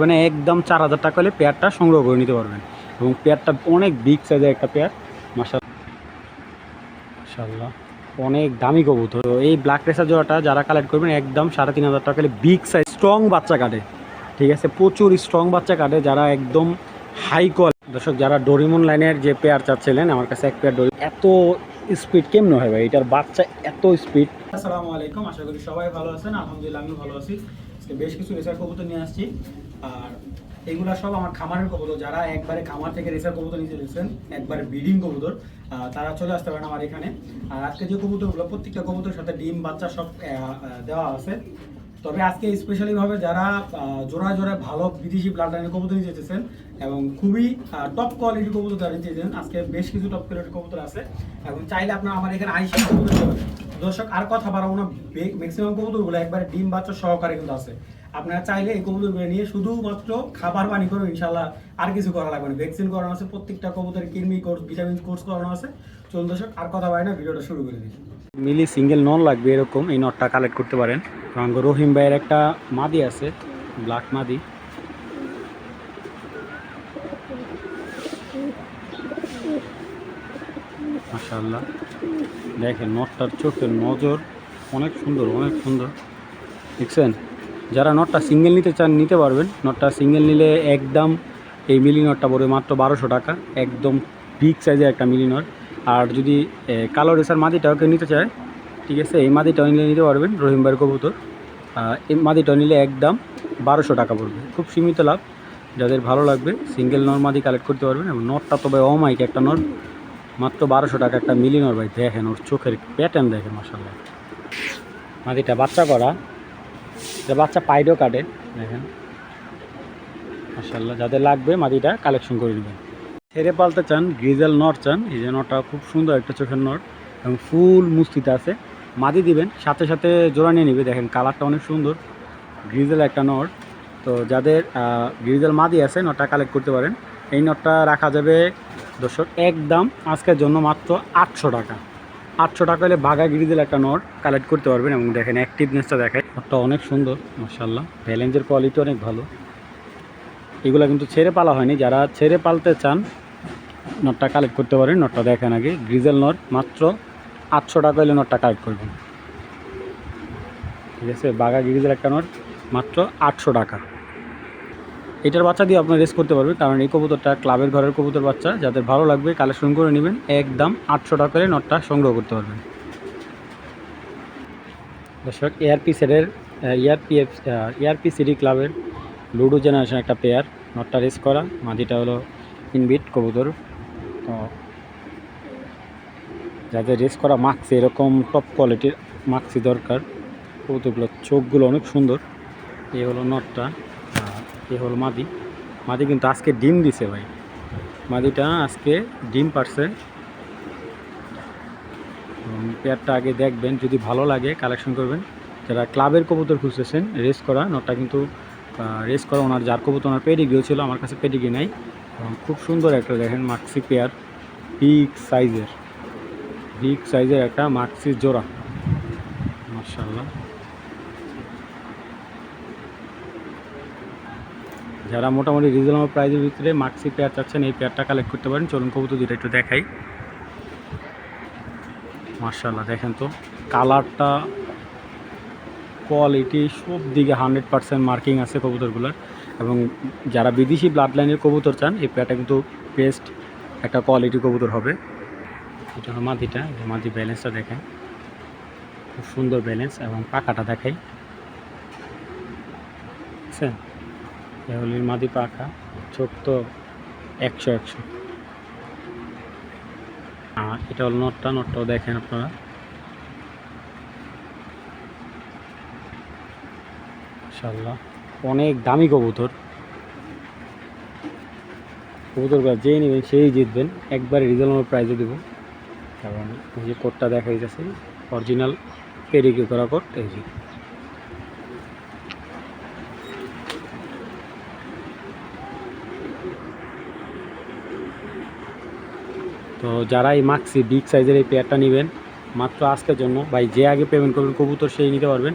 মানে একদম 4000 টাকা হলে পেয়ারটা সংগ্রহ করে নিতে পারবেন এবং পেয়ারটা অনেক বিগ সাইজের একটা পেয়ার। মাশাআল্লাহ অনেক দামি কবুতর। তো এই ব্ল্যাক রেসার জোড়াটা যারা কালেক্ট করবেন একদম 3500 টাকা হলে বিগ সাইজ স্ট্রং বাচ্চা কাটে, ঠিক আছে, প্রচুর স্ট্রং বাচ্চা কাটে যারা একদম হাই কোয়ালিটি। দর্শক যারা ডোরিমন লাইনের যে পেয়ার চাচ্ছিলেন আমার কাছে এক পেয়ার এত স্পিড কেমন হয় ভাই, এটার বাচ্চা এত স্পিড। আসসালামু আলাইকুম, আশা করি সবাই ভালো আছেন। আলহামদুলিল্লাহ আমি ভালো আছি। আজকে বেশ কিছু রেসার কবুতর নিয়ে আসছি, আর এগুলা সব আমার খামারের কবুতর। যারা একবারে খামার থেকে রেসার কবুতর নিতে দিচ্ছেন, একবারে ব্রিডিং কবুতর, তারা চলে আসতে পারেন আমার এখানে। আর আজকে যে কবুতরগুলো প্রত্যেকটা কবুতরের সাথে ডিম বাচ্চা সব দেওয়া আছে। তবে আজকে স্পেশালিভাবে যারা জোড়ায় জোড়ায় ভালো বিদেশি ব্লাড লাইনের কবুতর নিতে চেয়েছেন এবং খুবই টপ কোয়ালিটির কবুতর যারা নিতে চেয়েছেন, আজকে বেশ কিছু টপ কোয়ালিটির কবুতর আছে এবং চাইলে আপনারা আমার এখানে আইসি কবুতর নিতে পারেন। দর্শক আর কথা বাড়াবো না, ম্যাক্সিমাম কবুতরগুলো একবারে ডিম বাচ্চা সহকারে কিন্তু আছে। আপনারা চাইলে এই কবুতরগুলো নিয়ে শুধুমাত্র খাবার পানি করবেন, ইনশাল্লাহ আর কিছু করা লাগবে না। ভ্যাকসিন করানো আছে, প্রত্যেকটা কবুতরের কৃমি কোর্স, ভিটামিন কোর্স করানো আছে। চলুন দর্শক আর কথা বাড়ি না, ভিডিওটা শুরু করে দিই। মিলি সিঙ্গেল নন লাগবে এরকম এই নটটা কালেক্ট করতে পারেন। রহিম ভাইয়ের একটা মাদি আছে, ব্ল্যাক মাদি। মাশাআল্লাহ দেখেন নটটার চোখের নজর অনেক সুন্দর, অনেক সুন্দর, দেখছেন। যারা নটটা সিঙ্গেল নিতে চান নিতে পারবেন। নটটা সিঙ্গেল নিলে একদম এই মিলি নটটা পড়বে মাত্র 1200 টাকা, একদম বিগ সাইজের একটা মিলি নট। আর যদি কালো রেসার মাদিটাও কেউ নিতে চায়, ঠিক আছে, এই মাদিটাও নিলে নিতে পারবেন। রহিম ভাইয়ের কবুতর এই মাদিটাও নিলে একদম 1200 টাকা পড়বে, খুব সীমিত লাভ। যাদের ভালো লাগবে সিঙ্গেল নর মাদি কালেক্ট করতে পারবেন। এবং নটটা তো ভাই অমাইক একটা নর, মাত্র 1200 টাকা একটা মিলি নর ভাই। দেখেন ওর চোখের প্যাটার্ন দেখেন, মাশাআল্লাহ। মাদিটা বাচ্চা করা, এটা বাচ্চা পাইডও কাটে, দেখেন মাশাআল্লাহ। যাদের লাগবে মাদিটা কালেকশন করে নেবেন। ছেড়ে পালতে চান, গ্রিজেল নর চান, এই যে নরটা খুব সুন্দর একটা চোখের নর এবং ফুল মুস্তিতে আছে। মাদি দিবেন সাথে সাথে জোড়া নিয়ে নেবে, দেখেন কালারটা অনেক সুন্দর, গ্রিজেল একটা নর। তো যাদের গ্রিজেল মাদি আছে নটটা কালেক্ট করতে পারেন। এই নটটা রাখা যাবে দর্শক একদম আজকের জন্য মাত্র 800 টাকা। 800 টাকা হলে বাঘা গ্রিজেল একটা নট কালেক্ট করতে পারবেন। এবং দেখেন অ্যাক্টিভনেসটা দেখায়, নটটা অনেক সুন্দর মাশাআল্লাহ, ব্যালেন্সের কোয়ালিটি অনেক ভালো। এগুলো কিন্তু ছেড়ে পালা হয়নি, যারা ছেড়ে পালতে চান নটটা কালেক্ট করতে পারেন। নটটা দেখেন আগে, গ্রিজেল নট, মাত্র 800 টাকা হলে নটটা কালেক্ট করবেন, ঠিক আছে। বাঘা গ্রিজেল একটা নট মাত্র 800 টাকা। এটার বাচ্চা দিয়ে আপনি রেস করতে পারবেন, কারণ এই কবুতরটা ক্লাবের ঘরের কবুতর বাচ্চা। যাদের ভালো লাগবে কালেকশন করে নেবেন, একদম 800 টাকা করে নটটা সংগ্রহ করতে পারবেন। দর্শক এআরপি সেটের এআরপি সিটি ক্লাবের লুডো জেনারেশন একটা পেয়ার, নটটা রেস করা, মাদিটা হলো ইনবিট কবুতর। তো যাদের রেস করা মাক্সি, এরকম টপ কোয়ালিটির মাক্সি দরকার। কবুতরগুলো চোখগুলো অনেক সুন্দর। এ হলো নটটা, এ হলো মাদি। মাদি কিন্তু আজকে ডিম দিছে ভাই, মাদিটা আজকে ডিম পারছে। পেয়ারটা আগে দেখবেন, যদি ভালো লাগে কালেকশন করবেন। যারা ক্লাবের কবুতর খুঁজতেছেন রেস করা, নটটা কিন্তু রেস করা ওনার যার কবুতর ওনার পেডিগ্রিও ছিল, আমার কাছে পেডিগ্রি নাই। এবং খুব সুন্দর একটা দেখেন মাক্সি পেয়ার, বিগ সাইজের একটা মাক্সি জোড়া, মাশাআল্লাহ। যারা মোটামুটি রিজনেবল প্রাইসের ভিতরে মাক্সি পেয়ার চাচ্ছেন, এই পেয়ারটা কালেক্ট করতে পারেন। চলুন কবুতর দুটো একটু দেখাই। মাশাআল্লাহ দেখেন তো কালারটা, কোয়ালিটি সব দিকে 100% মার্কিং আছে কবুতরগুলোর। এবং যারা বিদেশি ব্লাড লাইনের কবুতর চান, এই পেয়ারটা কিন্তু বেস্ট একটা কোয়ালিটি কবুতর হবে। এটা হলো মাদিটা, মাদি ব্যালেন্সটা দেখেন, খুব সুন্দর ব্যালেন্স। এবং পাখাটা দেখাই, বুঝছেন, এ হলো মাদি পাখা, চোখ তো 100। আর এটা হলো নটটাও দেখেন আপনারা, মাশাআল্লাহ অনেক দামি কবুতরগুলো যেই নেবেন সেই জিতবেন, একবারে রিজনেবল প্রাইসে দেবো। কারণ এই যে কোটটা দেখা যাচ্ছে অরিজিনাল পেডিগ্রি করা কোট, এই যে। তো যারা এই মাক্সি বিগ সাইজের এই পেয়ারটা নেবেন, মাত্র আজকের জন্য ভাই, যে আগে পেমেন্ট করবেন কবুতর সেই নিতে পারবেন।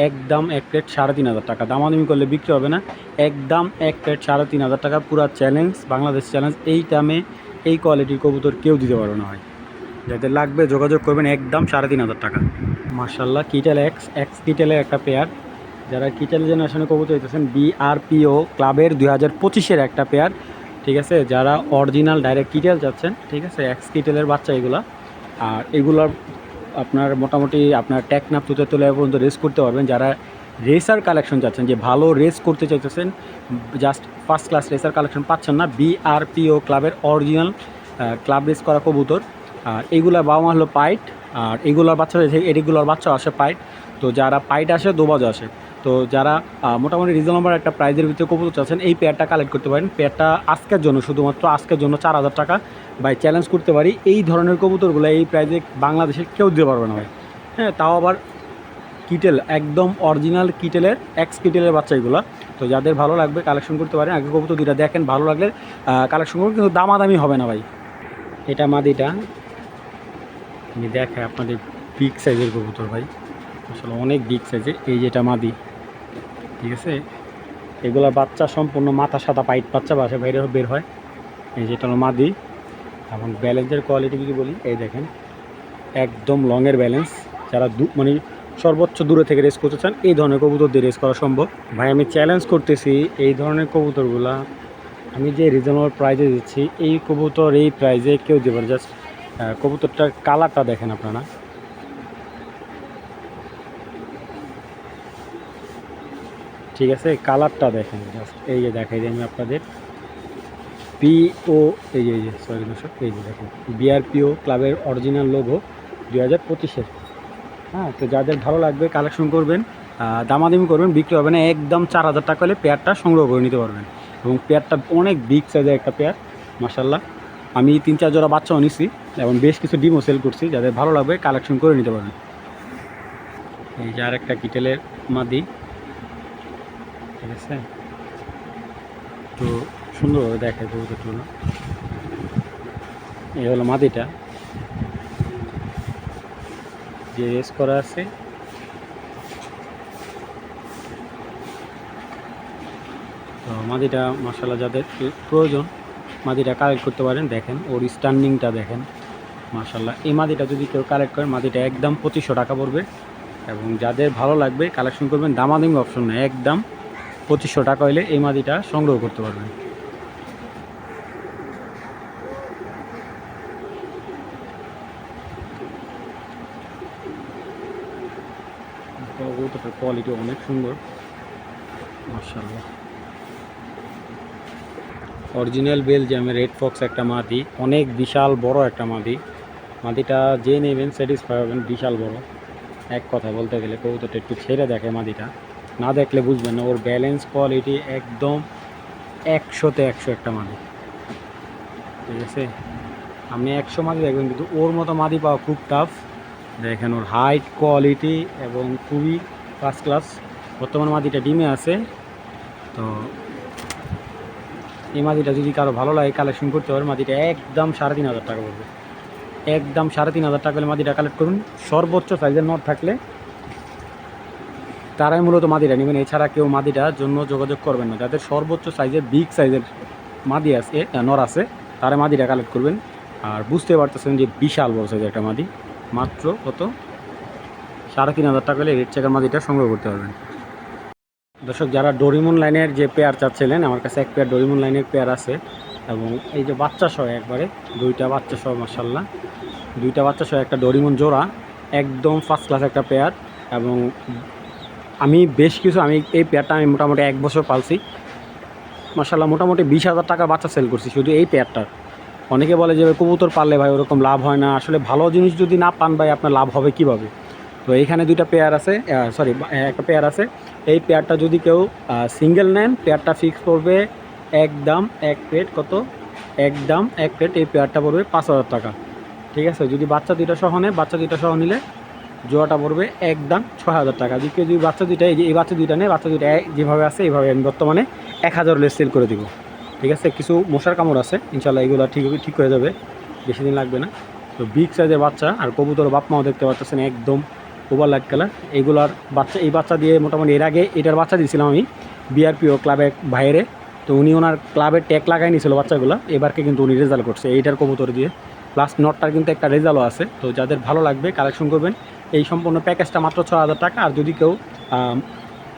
একদম এক প্লেট 3,500 টাকা, দামাদামি করলে বিক্রি হবে না। একদম এক প্লেট 3,500 টাকা, পুরা চ্যালেঞ্জ, বাংলাদেশ চ্যালেঞ্জ। এই দামে এই কোয়ালিটির কবুতর কেউ দিতে পারবে না ভাই। যাদের লাগবে যোগাযোগ করবেন, একদম 3,500 টাকা। মার্শাল্লাহ কিটেল এক্স এক্স কিটেলের একটা পেয়ার, যারা কিটেল জেনারেশনে কবুতর হইতেছেন, বিআরপিও ক্লাবের 2025-এর একটা পেয়ার, ঠিক আছে। যারা অরিজিনাল ডাইরেক্ট কিটেল যাচ্ছেন, ঠিক আছে, এক্স কিটেলের বাচ্চা এগুলা। আর এগুলার আপনার মোটামুটি আপনার ট্যাকনাপ তুতে তুলে পর্যন্ত রেস করতে পারবেন। যারা রেসার কালেকশন চাচ্ছেন, যে ভালো রেস করতে চাইতেছেন, just first class racer collection পাচ্ছেন না, বিআরপিও ক্লাবের অরিজিনাল ক্লাব রেস করা কবুতর। আর এইগুলার বাবা মা হলো পাইট, আর এগুলোর বাচ্চা রয়েছে, এগুলোর বাচ্চা আসে পাইট। তো যারা পাইট আসে দোবাজও আসে, তো যারা মোটামুটি রিজনেবল একটা প্রাইজের ভিতরে কবুতর চাচ্ছেন, এই পেয়ারটা কালেক্ট করতে পারেন। পেয়ারটা আজকের জন্য, শুধুমাত্র আজকের জন্য 4,000 টাকা ভাই, চ্যালেঞ্জ করতে পারি। এই ধরনের কবুতরগুলো এই প্রাইজে বাংলাদেশে কেউ দিতে পারবে না ভাই। হ্যাঁ, তাও আবার কিটেল, একদম অরিজিনাল কিটেলের এক্স কিটেলের বাচ্চা এগুলো। তো যাদের ভালো লাগবে কালেকশন করতে পারেন। আগে কবুতর দুইটা দেখেন, ভালো লাগলে কালেকশন করবেন, কিন্তু দামাদামি হবে না ভাই। এটা মাদিটা আমি দেখাই আপনাদের, বিগ সাইজের কবুতর ভাই, আসলে অনেক বিগ সাইজের। এই যেটা মাদি, ঠিক আছে, এগুলোর বাচ্চা সম্পূর্ণ মাথা সাদা পাইট বাচ্চা, বাসা বাইরে বের হয়। এই যেটা হলো মাদি। এবং ব্যালেন্সের কোয়ালিটি যদি বলি, এই দেখেন একদম লংয়ের ব্যালেন্স। যারা মানে সর্বোচ্চ দূরে থেকে রেস করতে চান, এই ধরনের কবুতর দিয়ে রেস করা সম্ভব ভাই। আমি চ্যালেঞ্জ করতেছি, এই ধরনের কবুতরগুলা আমি যে রিজনেবল প্রাইজে দিচ্ছি, এই কবুতর এই প্রাইজে কেউ দেবে না। জাস্ট কবুতরটার কালারটা দেখেন আপনারা, ঠিক আছে, কালারটা দেখেন জাস্ট। এই যে দেখাই দিই আমি আপনাদের, পিও, এই যে সরি দর্শক, এই যে দেখেন বিআরপিও ক্লাবের অরিজিনাল লোগো 2025-এর। হ্যাঁ, তো যাদের ভালো লাগবে কালেকশন করবেন, দামাদামি করবেন, বিক্রি হবে না। একদম 4,000 টাকা হলে পেয়ারটা সংগ্রহ করে নিতে পারবেন। এবং পেয়ারটা অনেক বিগ সাইজের একটা পেয়ার, মাশাল্লাহ। আমি 3-4 জোড়া বাচ্চাও নিছি এবং বেশ কিছু ডিমও সেল করছি। যাদের ভালো লাগবে কালেকশন করে নিতে পারবেন। এই যে আরেকটা কিটেলের মাদি, ঠিক আছে, তো সুন্দরভাবে দেখায় কবুতরগুলো। এই হলো মাদিটা যে রেস করা আছে। তো মাদিটা মাশাআল্লাহ, যাদের প্রয়োজন মাদিটা কালেক্ট করতে পারেন। দেখেন ওর স্ট্যান্ডিংটা দেখেন, মাশাআল্লাহ। এই মাদিটা যদি কেউ কালেক্ট করেন, মাদিটা একদম 2500 টাকা পড়বে। এবং যাদের ভালো লাগবে কালেকশন করবেন, দামাদামি অপশন নেই, একদম 2500 টাকা হলে এই মাদিটা সংগ্রহ করতে পারবেন। কবুতরের কোয়ালিটি অনেক সুন্দর, মাশাআল্লাহ। অরিজিনাল বেলজিয়ামের রেড ফক্স একটা মাদি, অনেক বিশাল বড় একটা মাদি। মাদিটা যে নেবেন স্যাটিসফাই হবেন, বিশাল বড়। এক কথা বলতে গেলে কবুতরটা একটু ছেড়ে দেখে, মাদিটা না দেখলে বুঝবেন না। ওর ব্যালেন্স কোয়ালিটি একদম 100-তে 100 একটা মাদি, ঠিক আছে। আপনি 100 মাদি দেখবেন, কিন্তু ওর মতো মাদি পাওয়া খুব টাফ। দেখেন ওর হাইট, কোয়ালিটি এবং খুবই ফার্স্ট ক্লাস। বর্তমান মাদিটা ডিমে আছে। তো এই মাদিটা যদি কারো ভালো লাগে কালেকশন করতে পারে, মাদিটা একদম 3,500 টাকা পড়বে। একদম 3,500 টাকা হলে মাদিটা কালেক্ট করুন। সর্বোচ্চ সাইজের নট থাকলে তারাই মূলত মাদিটা নেবেন, এছাড়া কেউ মাদিটার জন্য যোগাযোগ করবেন না। যাদের সর্বোচ্চ সাইজের বিগ সাইজের মাদি আছে, নর আছে, তারা মাদিটা কালেক্ট করবেন। আর বুঝতে পারতেছেন যে বিশাল বড় সাইজের একটা মাদি, মাত্র কত 3,500 টাকা হলে রেড চেকার মাদিটা সংগ্রহ করতে পারবেন। দর্শক, যারা ডোরিমন লাইনের যে পেয়ার চাচ্ছিলেন, আমার কাছে এক পেয়ার ডোরিমন লাইনের পেয়ার আছে। এবং এই যে বাচ্চা সহ একবারে দুইটা বাচ্চা সহ, মাশাআল্লাহ, দুইটা বাচ্চা সহ একটা ডোরিমন জোড়া, একদম ফার্স্ট ক্লাস একটা পেয়ার। এবং আমি এই পেয়ারটা আমি মোটামুটি 1 বছর পালছি, মাশাআল্লাহ। মোটামুটি 20,000 টাকা বাচ্চা সেল করছি শুধু এই পেয়ারটার। অনেকে বলে যে কবুতর পাললে ভাই ওরকম লাভ হয় না, আসলে ভালো জিনিস যদি না পান ভাই, আপনার লাভ হবে কীভাবে? তো এইখানে দুইটা পেয়ার আছে, একটা পেয়ার আছে। এই পেয়ারটা যদি কেউ সিঙ্গেল নেন, পেয়ারটা ফিক্স করবে একদম এক প্লেট কত, একদম এক প্লেট এই পেয়ারটা পড়বে 5,000 টাকা, ঠিক আছে। যদি বাচ্চা দুইটা সহ নেয়, বাচ্চা দুইটা সহ নিলে জোড়াটা পড়বে একদম 6,000 টাকা। যদি বাচ্চা দুইটা, এই বাচ্চা দুইটা নেয়, বাচ্চা দুইটা যেভাবে আছে এইভাবে আমি বর্তমানে 1,000 হলে সেল করে দিব, ঠিক আছে। কিছু মশার কামড় আছে, ইনশাল্লাহ এগুলো ঠিক হয়ে যাবে, বেশি দিন লাগবে না। তো বিগ সাইজের বাচ্চা, আর কবুতর বাপ মাও দেখতে পাচ্ছেন একদম ওভারলাইট কালার। এইগুলার বাচ্চা, এই বাচ্চা দিয়ে মোটামুটি এর আগে এটার বাচ্চা দিয়েছিলাম আমি বিআরপিও ক্লাবে বাইরে, তো উনি ওনার ক্লাবের ট্যাগ লাগাই নিয়েছিল বাচ্চাগুলো, এবারকে কিন্তু উনি রেজাল্ট করছে এইটার কবুতর দিয়ে। প্লাস নটটার কিন্তু একটা রেজাল্টও আছে। তো যাদের ভালো লাগবে কালেকশন করবেন। এই সম্পূর্ণ প্যাকেজটা মাত্র 6,000 টাকা। আর যদি কেউ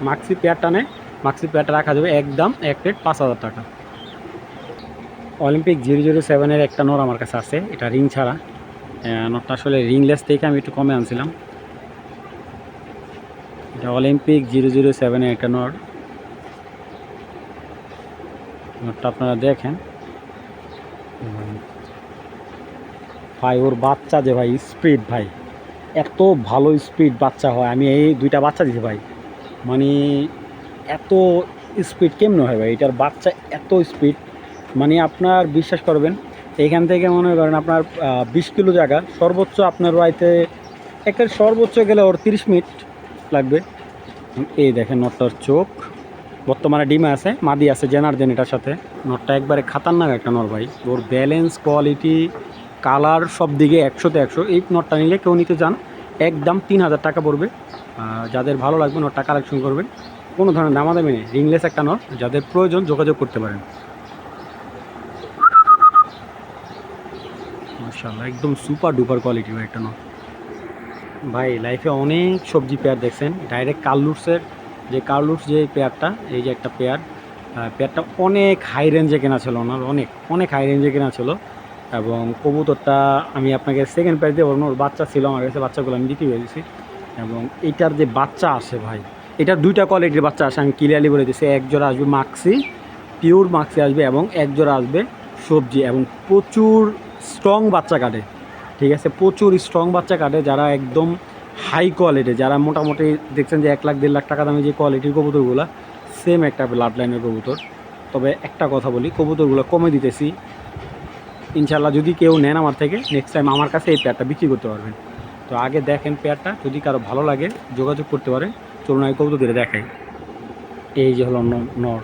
মাক্সি পেয়ারটা নেয়, মাক্সি পেয়ারটা রাখা যাবে একদম এক রেট 5,000 টাকা। অলিম্পিক 007-এর একটা নর আমার কাছে আছে, এটা রিং ছাড়া। নটটা আসলে রিংলেস থেকে আমি একটু কমে আনছিলাম। এটা অলিম্পিক 007-এর একটা নর। নটটা আপনারা দেখেন ভাই, ওর বাচ্চা যে ভাই স্পিড ভাই, এত ভালো স্পিড বাচ্চা হয়। আমি এই দুইটা বাচ্চা দিছি ভাই, মানে এত স্পিড কেমন হয় ভাই এটার বাচ্চা, এত স্পিড মানে আপনার বিশ্বাস করবেন। এইখান থেকে মনে করেন আপনার 20 কিলো জায়গা সর্বোচ্চ আপনার বাড়িতে একটা সর্বোচ্চ গেলে ওর 30 মিনিট লাগবে। এই দেখেন নটটার চোখ, বর্তমানে ডিমে আছে, মাদি আছে জেনার্জেন এটার সাথে। নটটা একবারে খাতারনাক একটা নর ভাই, ওর ব্যালেন্স, কোয়ালিটি, কালার সব দিকে 100-তে 100। এই নটটা নিলে কেউ নিতে চান একদম 3,000 টাকা পড়বে। যাদের ভালো লাগবে নটটা কালেকশন করবেন, কোনো ধরনের দামাদামি নেই, রিংলেস একটা নট। যাদের প্রয়োজন যোগাযোগ করতে পারেন। মাশাআল্লাহ একদম সুপার ডুপার কোয়ালিটি ভাই একটা নট। ভাই লাইফে অনেক সবজি পেয়ার দেখছেন, ডাইরেক্ট কার্লুটসের যে কার্লুটস যে পেয়ারটা, এই যে একটা পেয়ার, পেয়ারটা অনেক হাই রেঞ্জে কেনা ছিল ওনার, অনেক অনেক হাই রেঞ্জে কেনা ছিল। এবং কবুতরটা আমি আপনাকে সেকেন্ড প্রাইজ দিয়ে বলবো, ওর বাচ্চা ছিল আমার কাছে, বাচ্চাগুলো আমি দিতে পেরেছি। এবং এইটার যে বাচ্চা আসে ভাই, এটার দুইটা কোয়ালিটির বাচ্চা আসে, আমি ক্লিয়ারলি বলে দিচ্ছি। এক জোড়া আসবে মাক্সি, পিওর মাক্সি আসবে, এবং এক জোড়া আসবে সবজি। এবং প্রচুর স্ট্রং বাচ্চা কাটে, ঠিক আছে, প্রচুর স্ট্রং বাচ্চা কাটে। যারা একদম হাই কোয়ালিটি, যারা মোটামুটি দেখছেন যে 1 লাখ 1.5 লাখ টাকা দামে যে কোয়ালিটির কবুতরগুলো, সেম একটা ব্লাড লাইনের কবুতর। তবে একটা কথা বলি, কবুতরগুলো কমে দিতেছি ইনশাল্লাহ। যদি কেউ নেন আমার থেকে, নেক্সট টাইম আমার কাছে এই পেয়ারটা বিক্রি করতে পারবেন। তো আগে দেখেন পেয়ারটা, যদি কারো ভালো লাগে যোগাযোগ করতে পারে। চলুন আমি কবুতর দিয়ে দেখাই। এই যে হলো নর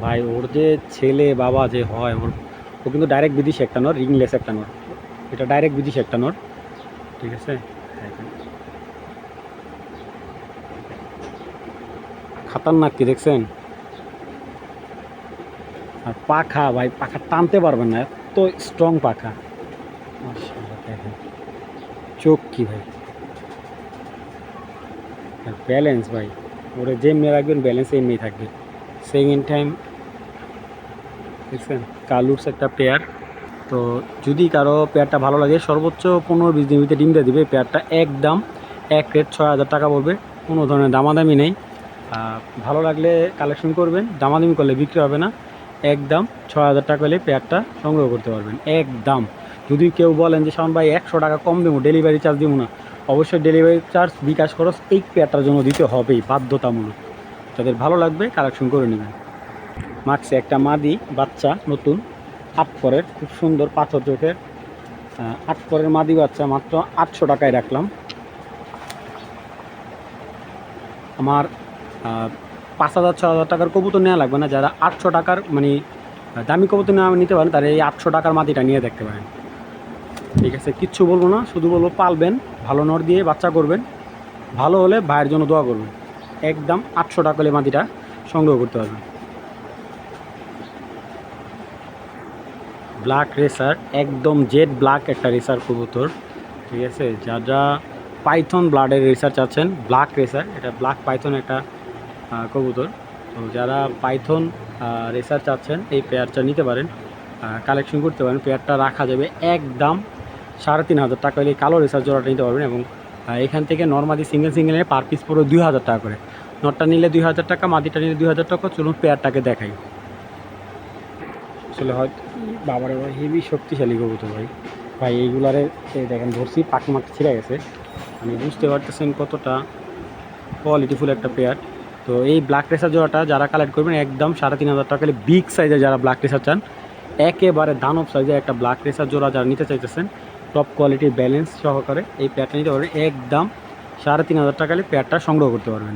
ভাই, ওর যে ছেলে বাবা যে হয়, ও কিন্তু ডাইরেক্ট বিদেশি একটা নর, রিংলেস একটা নর। এটা ডাইরেক্ট বিদেশি একটা নর, ঠিক আছে। খাতারনাক কি দেখছেন, আর পাখা ভাই, পাখা টানতে পারবেন না, এত স্ট্রং পাখা। মাশাআল্লাহ দেখেন চোখ কি ভাই, আর ব্যালেন্স ভাই, ওরে যেমনি রাখবেন ব্যালেন্স এমনি থাকবে। সেকেন্ড টাইম দেখছেন কালুরস একটা পেয়ার। তো যদি কারো পেয়ারটা ভালো লাগে, সর্বোচ্চ 15-20 দিন ভিতরে ডিম দিয়ে দেবে। পেয়ারটা একদম এক রেট 6,000 টাকা পড়বে, কোনো ধরনের দামাদামি নেই। ভালো লাগলে কালেকশন করবেন, দামাদামি করলে বিক্রি হবে না। একদম 6,000 টাকা হলে পেয়ারটা সংগ্রহ করতে পারবেন একদম। যদি কেউ বলেন যে শাওন ভাই 100 টাকা কম দেবো, ডেলিভারি চার্জ দেবো না, অবশ্যই ডেলিভারি চার্জ বিকাশ খরচ এই পেয়ারটার জন্য দিতে হবেই, বাধ্যতামূলক। যাদের ভালো লাগবে কালেকশন করে নেবেন। মাক্সে একটা মাদি বাচ্চা নতুন 8 পরের, খুব সুন্দর পাথর চোখের 8 পরের মাদি বাচ্চা, মাত্র 800 টাকায় রাখলাম। আমার 5,000-6,000 টাকার কবুতর নেওয়া লাগবে না। যারা 800 টাকার মানে দামি কবুতর নেওয়া নিতে পারেন, তারা এই 800 টাকার মাদিটা নিয়ে দেখতে পারেন, ঠিক আছে। কিচ্ছু বলবো না, শুধু বলবো পালবেন, ভালো নর দিয়ে বাচ্চা করবেন, ভালো হলে ভাইয়ের জন্য দোয়া করবেন। একদম 800 টাকা হলে মাদিটা সংগ্রহ করতে পারবেন। ব্ল্যাক রেসার, একদম জেড ব্ল্যাক একটা রেসার কবুতর, ঠিক আছে। যারা পাইথন ব্লাডের রেসার চাচ্ছেন, ব্ল্যাক রেসার, এটা ব্ল্যাক পাইথন একটা কবুতর। তো যারা পাইথন রেসার চাচ্ছেন এই পেয়ারটা নিতে পারেন, কালেকশন করতে পারেন। পেয়ারটা রাখা যাবে একদম 3,500 টাকা হলে কালো রেসার জোড়াটা নিতে পারবেন। এবং এখান থেকে নর্মালি সিঙ্গেল নিয়ে পার পিস পড়বে 2,000 টাকা করে। নটটা নিলে 2,000 টাকা, মাদিটা নিলে 2,000 টাকা। চলুন পেয়ারটাকে দেখাই। আসলে হয়তো বাবার হেভি শক্তিশালী কবুতর ভাই। ভাই এইগুলারে দেখেন ধরছি, পাখি মাটি ছিঁড়ে গেছে, মানে বুঝতে পারতেছেন কতটা কোয়ালিটিফুল একটা পেয়ার। তো এই ব্ল্যাক রেসার জোড়াটা যারা কালেক্ট করবেন একদম 3,500 টাকা হলে, বিগ সাইজের যারা ব্ল্যাক রেসার চান, একেবারে দানব সাইজের একটা ব্ল্যাক রেসার জোড়া যারা নিতে চাইতেছেন, টপ কোয়ালিটির ব্যালেন্স সহকারে এই পেয়ারটা নিতে পারবেন একদম 3,500 টাকা হলে পেয়ারটা সংগ্রহ করতে পারবেন।